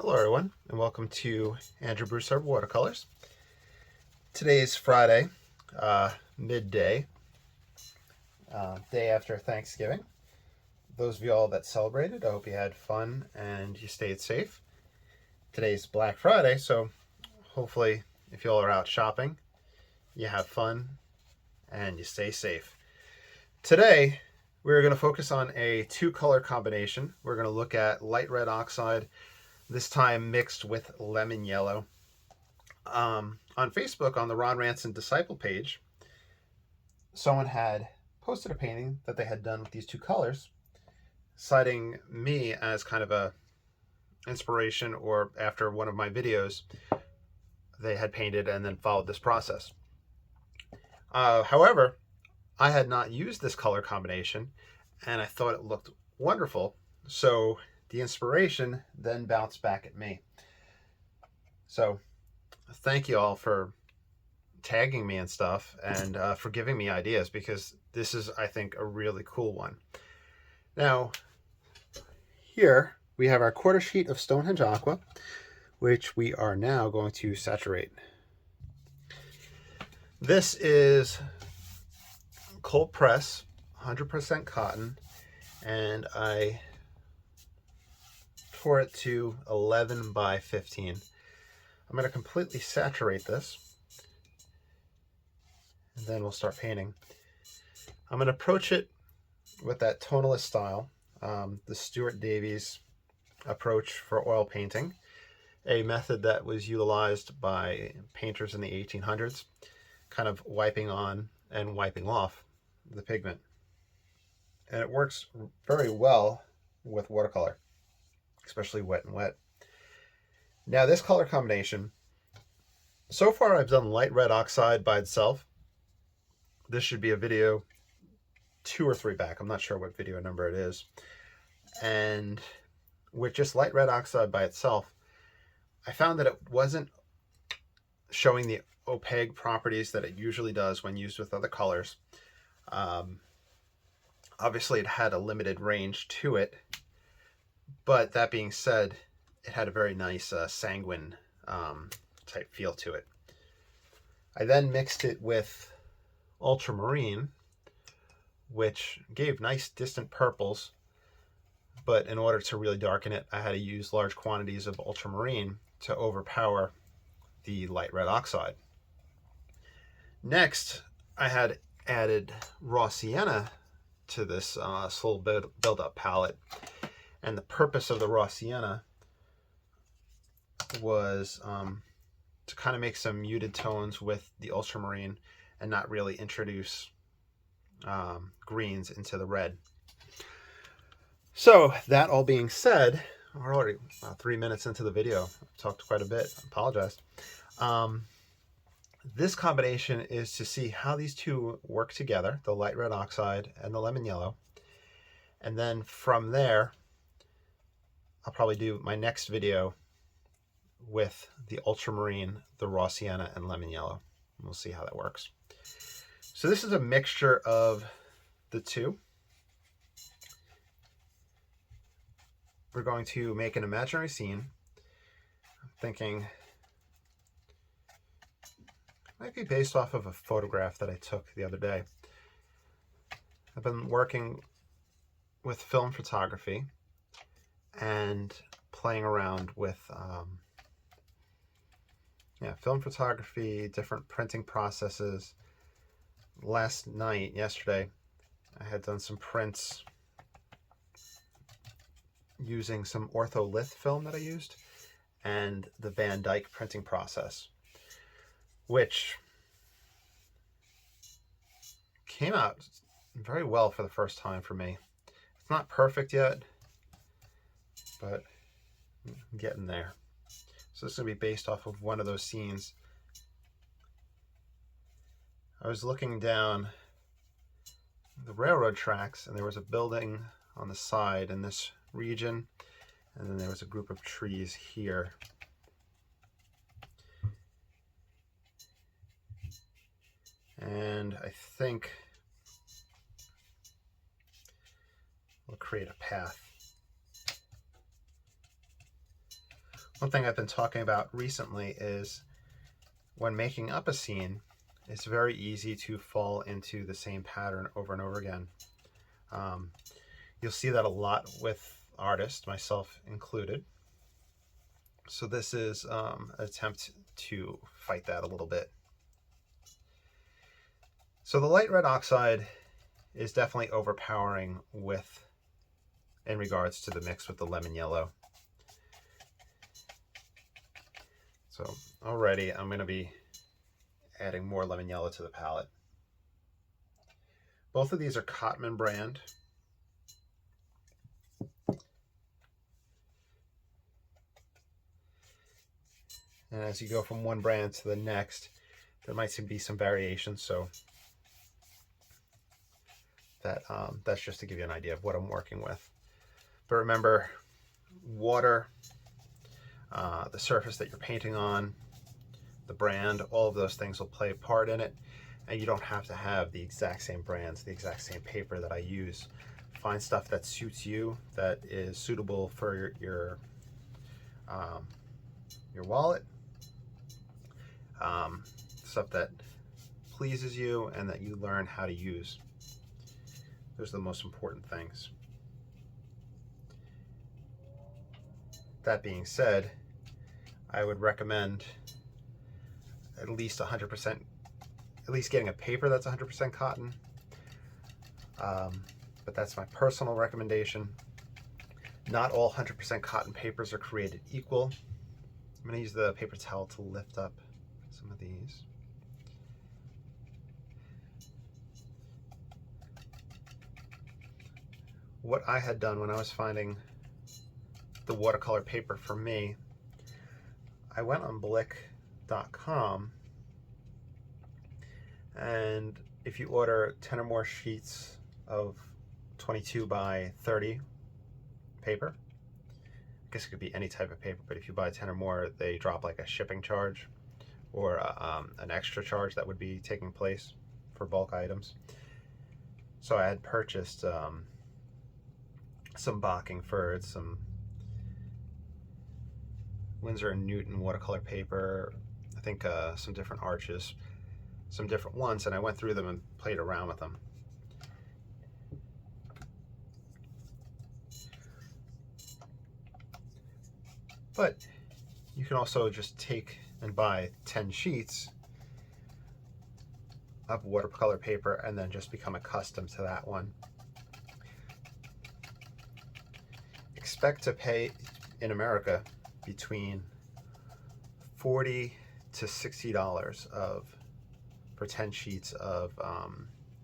Hello everyone, and welcome to Andrew Broussard Watercolors. Today is Friday, midday, day after Thanksgiving. Those of you all that celebrated, I hope you had fun and you stayed safe. Today's Black Friday, so hopefully if you all are out shopping, you have fun and you stay safe. Today, we're going to focus on a two-color combination. We're going to look at light red oxide, this time mixed with lemon yellow. On Facebook, on the Ron Ranson Disciple page, someone had posted a painting that they had done with these two colors, citing me as kind of a inspiration, or after one of my videos, they had painted and then followed this process. However, I had not used this color combination, and I thought it looked wonderful, so the inspiration then bounced back at me. So thank you all for tagging me and stuff, and for giving me ideas, because this is, I think, a really cool one. Now, here we have our quarter sheet of Stonehenge Aqua, which we are now going to saturate. This is cold press, 100% cotton, and I pour it to 11 by 15. I'm going to completely saturate this, and then we'll start painting. I'm going to approach it with that tonalist style, the Stuart Davies approach for oil painting, a method that was utilized by painters in the 1800s, kind of wiping on and wiping off the pigment. And it works very well with watercolor, especially wet and wet. Now, this color combination, so far I've done light red oxide by itself. This should be a video 2 or 3 back. I'm not sure what video number it is. And with just light red oxide by itself, I found that it wasn't showing the opaque properties that it usually does when used with other colors. Obviously, it had a limited range to it, but that being said, it had a very nice sanguine type feel to it. I then mixed it with ultramarine, which gave nice distant purples, but in order to really darken it, I had to use large quantities of ultramarine to overpower the light red oxide. Next, I had added raw sienna to this slow build-up palette, and the purpose of the raw sienna was to kind of make some muted tones with the ultramarine and not really introduce greens into the red. So that all being said, we're already about 3 minutes into the video. I've talked quite a bit. I apologize. This combination is to see how these two work together, the light red oxide and the lemon yellow. And then from there, I'll probably do my next video with the ultramarine, the raw sienna, and lemon yellow. We'll see how that works. So this is a mixture of the two. We're going to make an imaginary scene. I'm thinking it might be based off of a photograph that I took the other day. I've been working with film photography and playing around with film photography, different printing processes. Yesterday, I had done some prints using some ortholith film that I used and the Van Dyke printing process, which came out very well for the first time for me. It's not perfect yet, but I'm getting there. So this is going to be based off of one of those scenes. I was looking down the railroad tracks, and there was a building on the side in this region, and then there was a group of trees here. And I think we'll create a path. One thing I've been talking about recently is when making up a scene, it's very easy to fall into the same pattern over and over again. You'll see that a lot with artists, myself included. So this is an attempt to fight that a little bit. So the light red oxide is definitely overpowering in regards to the mix with the lemon yellow. So already I'm going to be adding more lemon yellow to the palette. Both of these are Cotman brand. And as you go from one brand to the next, there might be some variations. So that's just to give you an idea of what I'm working with. But remember, water, the surface that you're painting on, the brand, all of those things will play a part in it. And you don't have to have the exact same brands, the exact same paper that I use. Find stuff that suits you, that is suitable for your wallet, stuff that pleases you and that you learn how to use. Those are the most important things. That being said, I would recommend at least 100%, at least getting a paper that's 100% cotton. But that's my personal recommendation. Not all 100% cotton papers are created equal. I'm going to use the paper towel to lift up some of these. What I had done when I was finding the watercolor paper for me, I went on blick.com, and if you order 10 or more sheets of 22 by 30 paper, I guess it could be any type of paper, but if you buy 10 or more, they drop like a shipping charge or an extra charge that would be taking place for bulk items. So I had purchased some Bockingford, some Winsor & Newton watercolor paper, I think some different arches, some different ones, and I went through them and played around with them. But you can also just take and buy 10 sheets of watercolor paper and then just become accustomed to that one. Expect to pay in America between $40 to $60 for 10 sheets of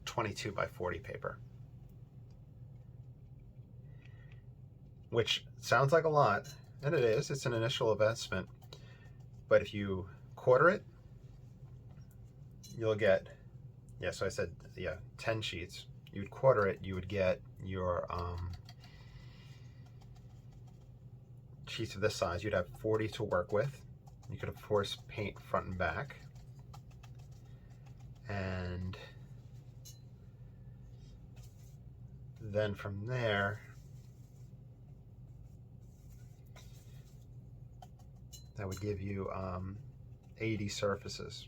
22 by 40 paper, which sounds like a lot, and it is. It's an initial investment, but if you quarter it, you'll get, yeah, so I said, yeah, 10 sheets. You would quarter it, you would get your sheets of this size. You'd have 40 to work with. You could of course paint front and back, and then from there that would give you 80 surfaces.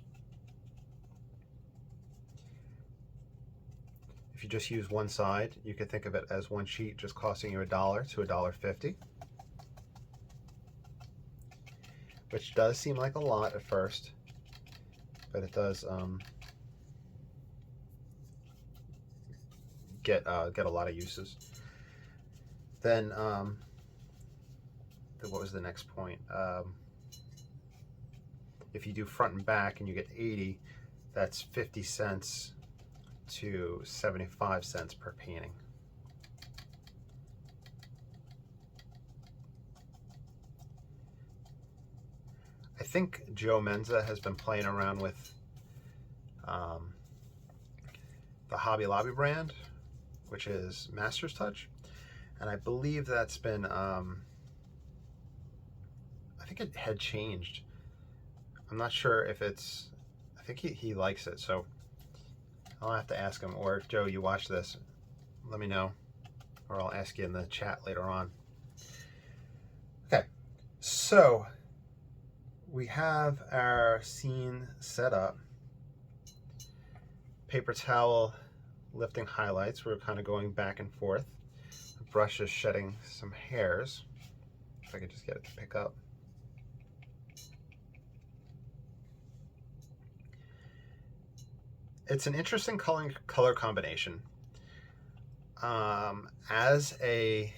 If you just use one side, you could think of it as one sheet just costing you $1 to $1.50, which does seem like a lot at first, but it does get a lot of uses. Then what was the next point? If you do front and back and you get 80, that's 50 cents to 75 cents per painting. I think Joe Menza has been playing around with the Hobby Lobby brand, which is Master's Touch, and I believe that's been I think it had changed. I'm not sure if it's, I think he likes it, so I'll have to ask him. Or if Joe, you watch this, let me know, or I'll ask you in the chat later on. Okay, so we have our scene set up. Paper towel lifting highlights. We're kind of going back and forth. The brush is shedding some hairs. If I could just get it to pick up. It's an interesting color combination. As a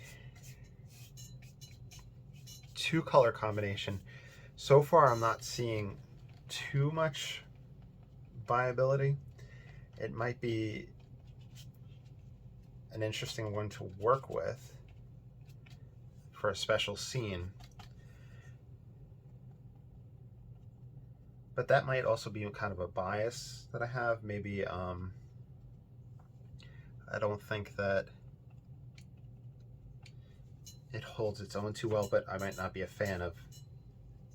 two color combination, so far I'm not seeing too much viability. It might be an interesting one to work with for a special scene, but that might also be kind of a bias that I have. Maybe I don't think that it holds its own too well, but I might not be a fan of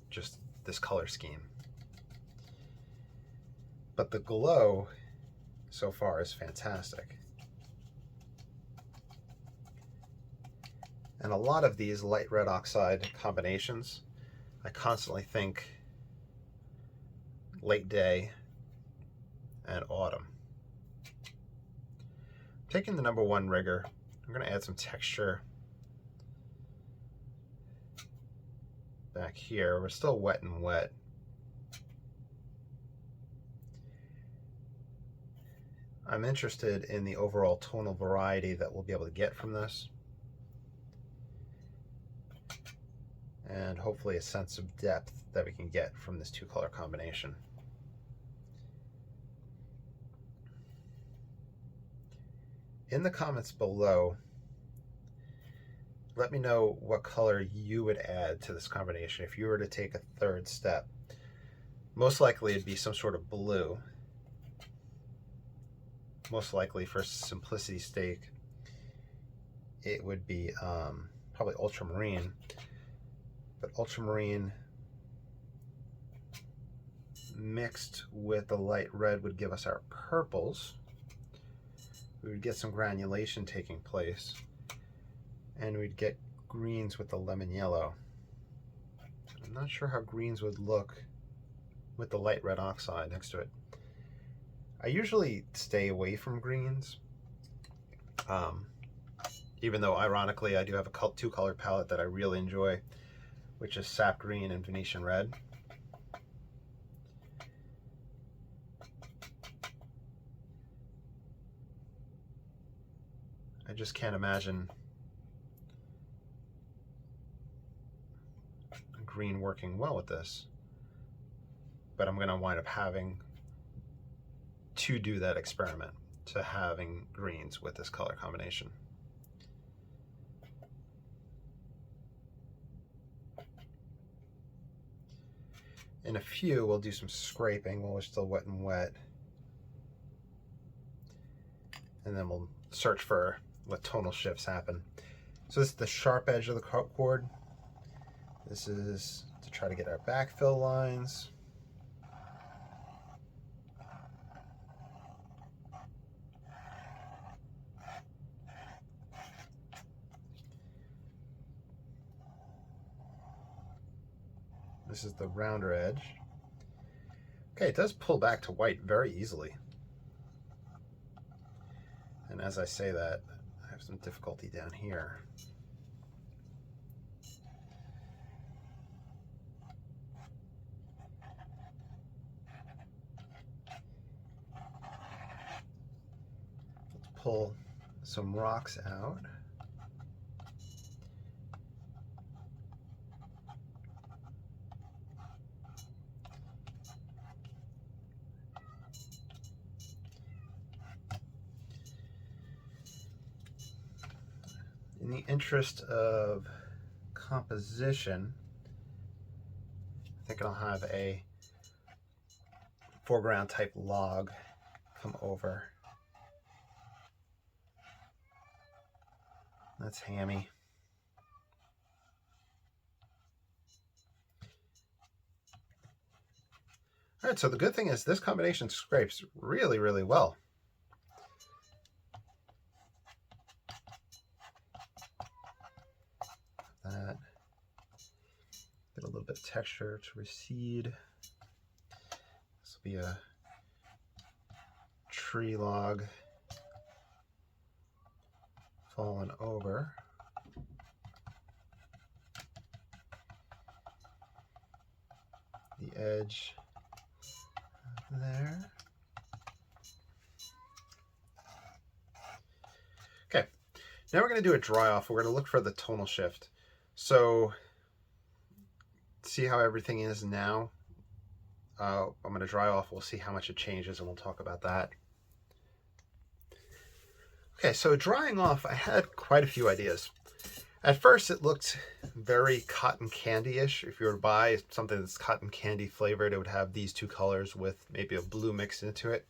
just this color scheme. But the glow so far is fantastic. And a lot of these light red oxide combinations, I constantly think late day and autumn. Taking the number 1 rigger, I'm going to add some texture back here. We're still wet and wet. I'm interested in the overall tonal variety that we'll be able to get from this, and hopefully a sense of depth that we can get from this 2-color combination. In the comments below, let me know what color you would add to this combination if you were to take a third step. Most likely it'd be some sort of blue. Most likely, for simplicity's sake, it would be probably ultramarine. But ultramarine mixed with the light red would give us our purples. We would get some granulation taking place, and we'd get greens with the lemon yellow. I'm not sure how greens would look with the light red oxide next to it. I usually stay away from greens, even though ironically I do have a 2-color palette that I really enjoy, which is sap green and Venetian red. I just can't imagine green working well with this, but I'm going to wind up having to do that experiment, to having greens with this color combination. In a few, we'll do some scraping while we're still wet and wet, and then we'll search for what tonal shifts happen. So this is the sharp edge of the cord. This is to try to get our backfill lines. This is the rounder edge. Okay, it does pull back to white very easily. And as I say that, I have some difficulty down here. Let's pull some rocks out. In the interest of composition, I think I'll have a foreground type log come over. That's hammy. All right, so the good thing is this combination scrapes really, really well. That. Get a little bit of texture to recede. This will be a tree log fallen over. The edge there. Okay, now we're going to do a dry off. We're going to look for the tonal shift. So see how everything is now. I'm going to dry off. We'll see how much it changes, and we'll talk about that. Okay, so drying off, I had quite a few ideas. At first, it looked very cotton candy-ish. If you were to buy something that's cotton candy flavored, it would have these two colors with maybe a blue mixed into it.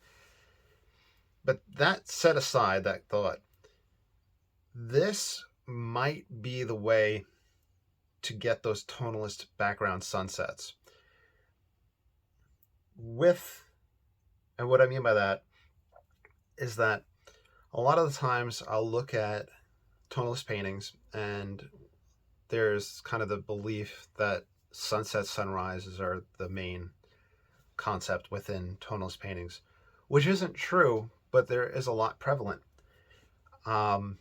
But that set aside, that thought, this might be the way to get those tonalist background sunsets. And what I mean by that is that a lot of the times I'll look at tonalist paintings and there's kind of the belief that sunset sunrises are the main concept within tonalist paintings, which isn't true, but there is a lot prevalent. And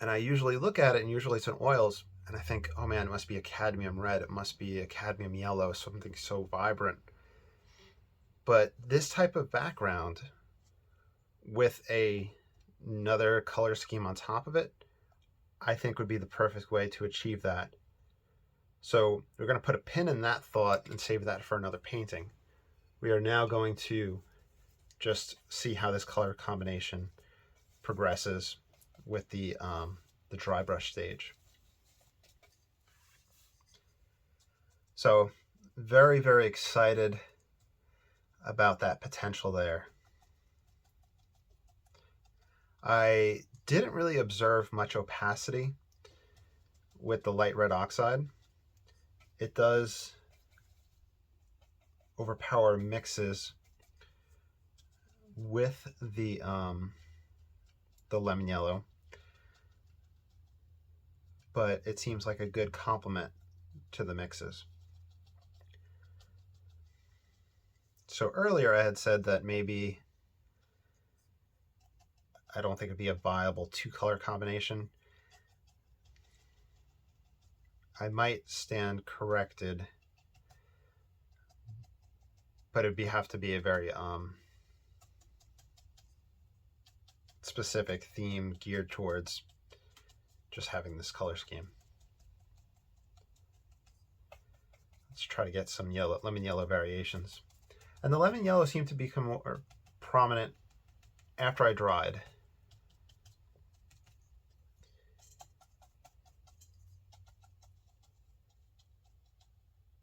I usually look at it, and usually it's in oils, and I think, oh man, it must be a cadmium red, it must be a cadmium yellow, something so vibrant. But this type of background with another color scheme on top of it, I think would be the perfect way to achieve that. So we're going to put a pin in that thought and save that for another painting. We are now going to just see how this color combination progresses with the dry brush stage. So very, very excited about that potential there. I didn't really observe much opacity with the light red oxide. It does overpower mixes with the lemon yellow, but it seems like a good complement to the mixes. So earlier I had said that maybe I don't think it'd be a viable two-color combination. I might stand corrected, but it'd have to be a very specific theme geared towards just having this color scheme. Let's try to get some yellow, lemon yellow variations. And the lemon yellow seemed to become more prominent after I dried.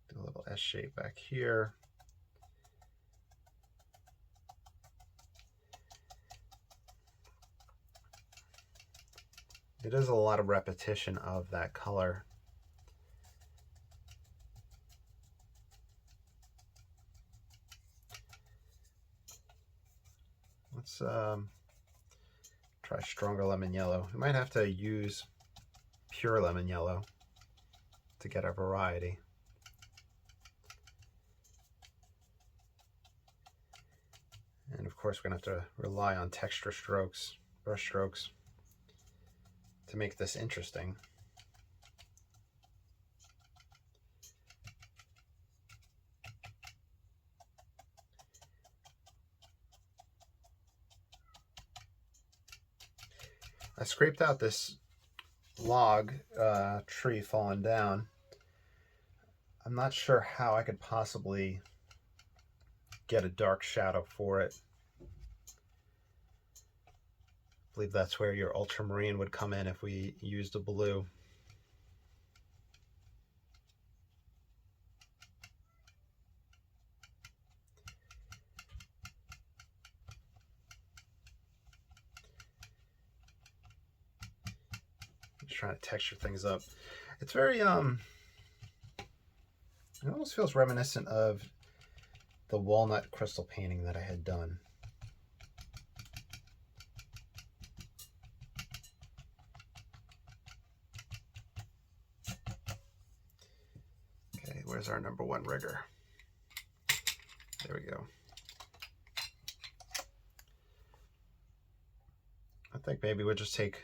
Do a little S shape back here. It is a lot of repetition of that color. Let's try stronger lemon yellow. We might have to use pure lemon yellow to get a variety. And of course, we're going to have to rely on texture strokes, brush strokes, to make this interesting. I scraped out this log tree fallen down. I'm not sure how I could possibly get a dark shadow for it. I believe that's where your ultramarine would come in if we used a blue. Just trying to texture things up. It's very it almost feels reminiscent of the walnut crystal painting that I had done. Where's our number one rigger? There we go. I think maybe we'll just take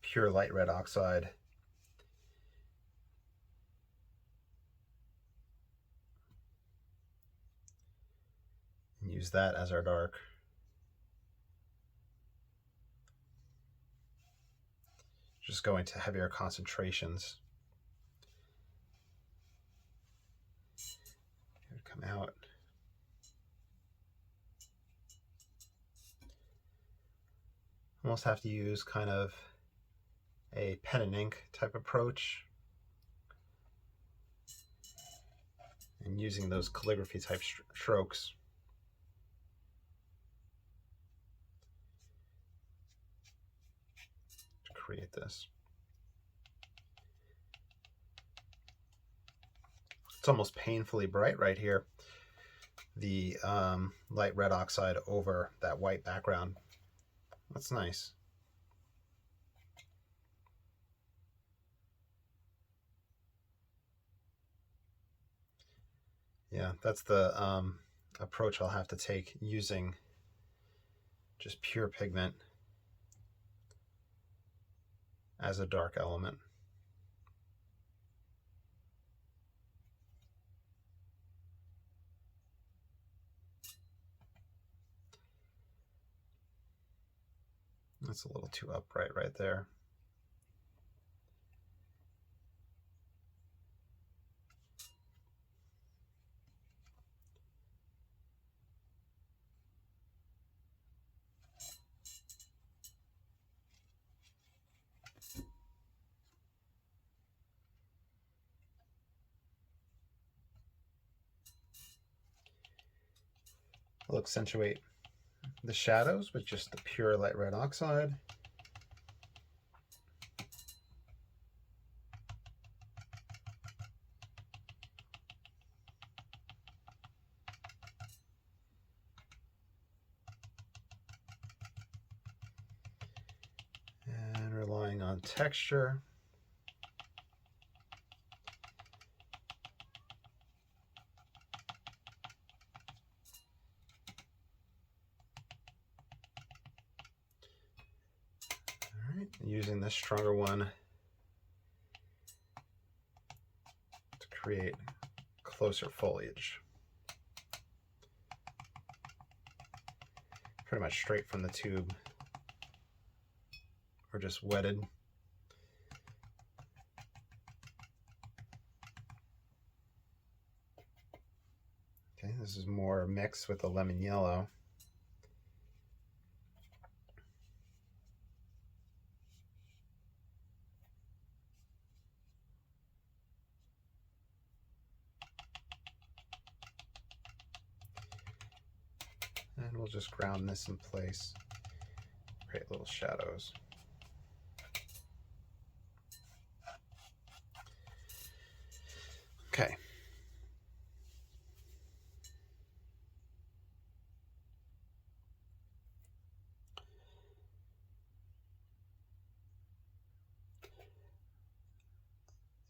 pure light red oxide and use that as our dark. Just going to heavier concentrations. It would come out. Almost have to use kind of a pen and ink type approach, and using those calligraphy type strokes. To create this. It's almost painfully bright right here. The light red oxide over that white background. That's nice. Yeah, that's the approach I'll have to take, using just pure pigment as a dark element. That's a little too upright right there. I'll accentuate the shadows with just the pure light red oxide. And relying on texture. Using this stronger one to create closer foliage. Pretty much straight from the tube, or just wetted. Okay, this is more mixed with the lemon yellow. And we'll just ground this in place, create little shadows. Okay.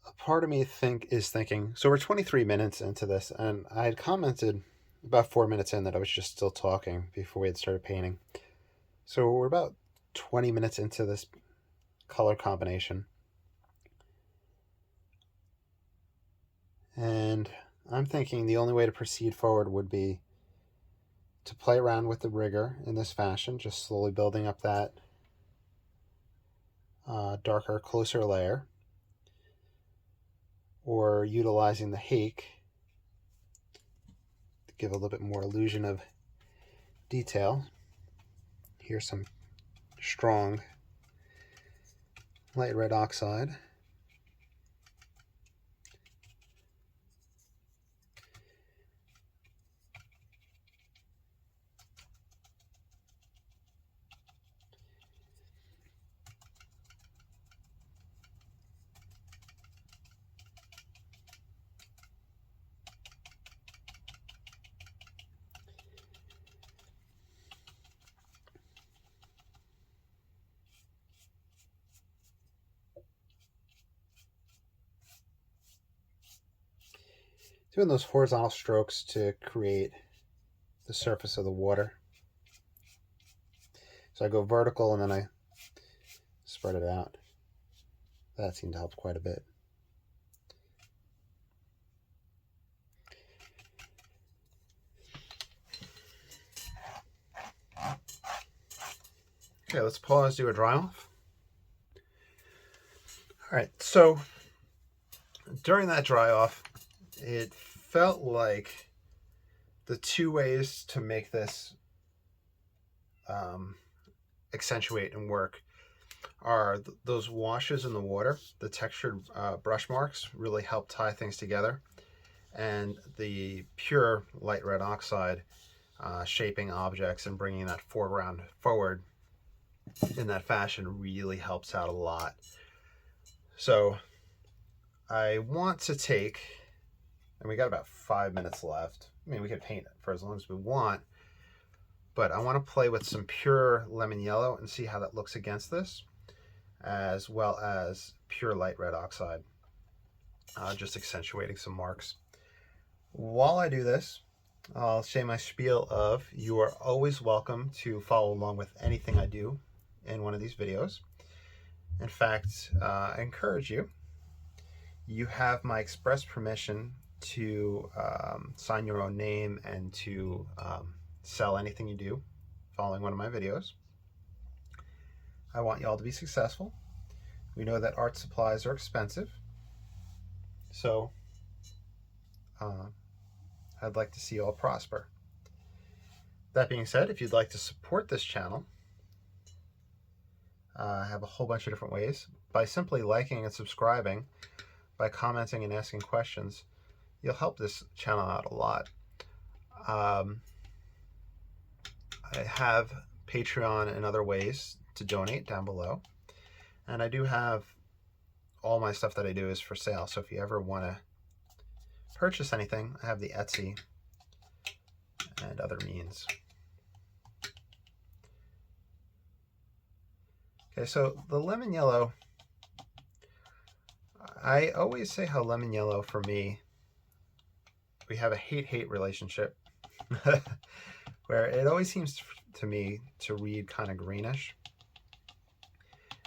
A part of me is thinking, so we're 23 minutes into this, and I had commented about 4 minutes in that I was just still talking before we had started painting. So we're about 20 minutes into this color combination. And I'm thinking the only way to proceed forward would be to play around with the rigger in this fashion, just slowly building up that darker, closer layer, or utilizing the hake to give a little bit more illusion of detail. Here's some strong light red oxide. doing those horizontal strokes to create the surface of the water. So I go vertical and then I spread it out. That seemed to help quite a bit. Okay, let's pause, do a dry off. All right, so during that dry off, it felt like the two ways to make this accentuate and work are those washes in the water. The textured brush marks really help tie things together, and the pure light red oxide shaping objects and bringing that foreground forward in that fashion really helps out a lot. So I want to take, and we got about 5 minutes left. I mean, we could paint it for as long as we want, but I want to play with some pure lemon yellow and see how that looks against this, as well as pure light red oxide, just accentuating some marks. While I do this, I'll say my spiel of you are always welcome to follow along with anything I do in one of these videos. In fact, I encourage you. You have my express permission to sign your own name and to sell anything you do following one of my videos. I want you all to be successful. We know that art supplies are expensive, so I'd like to see you all prosper. That being said, if you'd like to support this channel, I have a whole bunch of different ways. By simply liking and subscribing, by commenting and asking questions, you'll help this channel out a lot. I have Patreon and other ways to donate down below. And I do have all my stuff that I do is for sale. So if you ever want to purchase anything, I have the Etsy and other means. Okay, so the lemon yellow, I always say how lemon yellow for me, we have a hate-hate relationship where it always seems to me to read kind of greenish.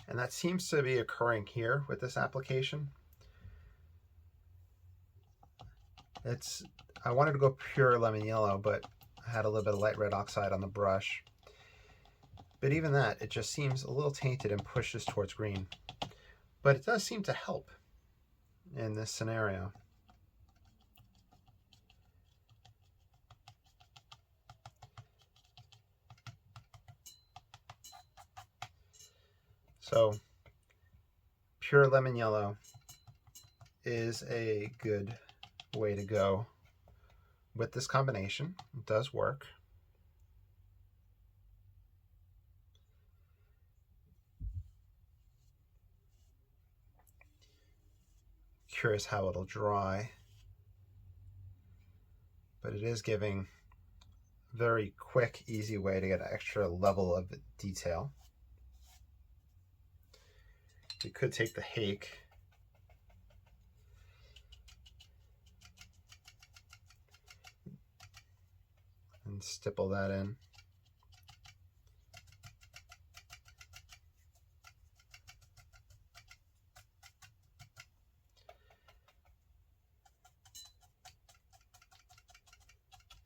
And that seems to be occurring here with this application. I wanted to go pure lemon yellow, but I had a little bit of light red oxide on the brush. But even that, it just seems a little tainted and pushes towards green. But it does seem to help in this scenario. So pure lemon yellow is a good way to go with this combination. It does work. Curious how it'll dry, but it is giving a very quick, easy way to get an extra level of detail. You could take the hake and stipple that in.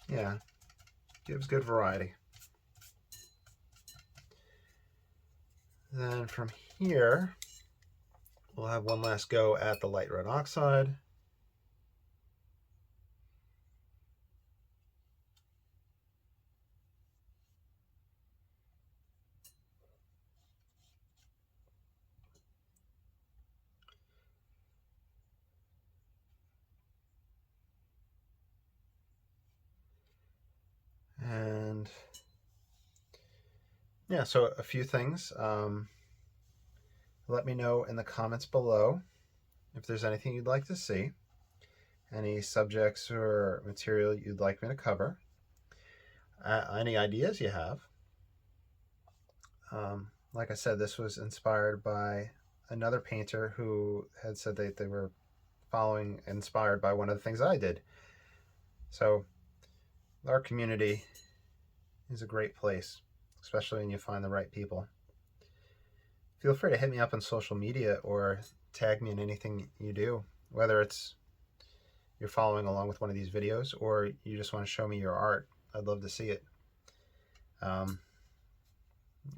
Yeah, gives good variety. Then from here, we'll have one last go at the light red oxide. And yeah, so a few things. Let me know in the comments below if there's anything you'd like to see, any subjects or material you'd like me to cover, any ideas you have. Like I said, this was inspired by another painter who had said that they were inspired by one of the things I did. So our community is a great place, especially when you find the right people. Feel free to hit me up on social media or tag me in anything you do, whether it's you're following along with one of these videos or you just want to show me your art. I'd love to see it.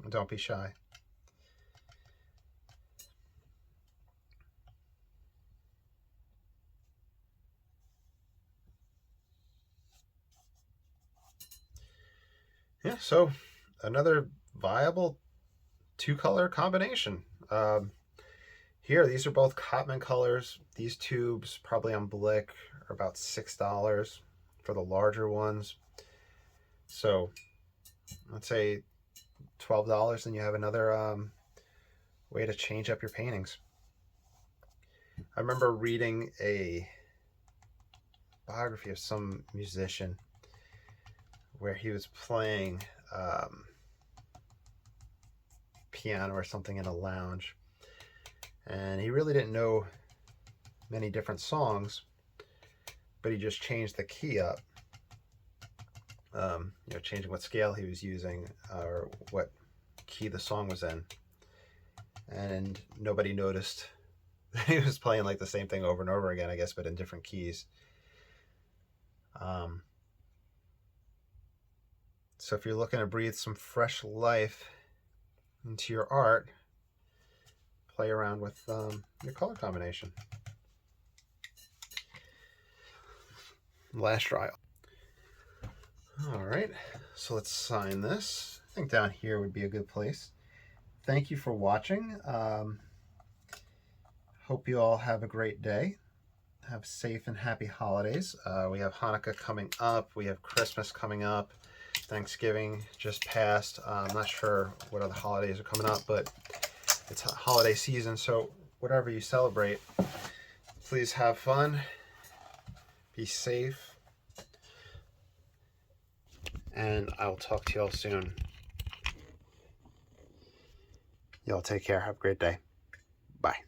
Don't be shy. Yeah, so another viable two-color combination. Here, these are both Cotman colors. These tubes, probably on Blick, are about $6 for the larger ones. So let's say $12, and you have another way to change up your paintings. I remember reading a biography of some musician where he was playing piano or something in a lounge, and he really didn't know many different songs, but he just changed the key up, changing what scale he was using or what key the song was in, and nobody noticed that he was playing like the same thing over and over again, I guess, but in different keys. So if you're looking to breathe some fresh life into your art, play around with your color combination. Last trial. All right, so let's sign this. I think down here would be a good place. Thank you for watching. Hope you all have a great day. Have safe and happy holidays. We have Hanukkah coming up. We have Christmas coming up. Thanksgiving just passed. I'm not sure what other holidays are coming up, but it's a holiday season, so whatever you celebrate, please have fun, be safe, and I'll talk to y'all soon. Y'all take care. Have a great day. Bye.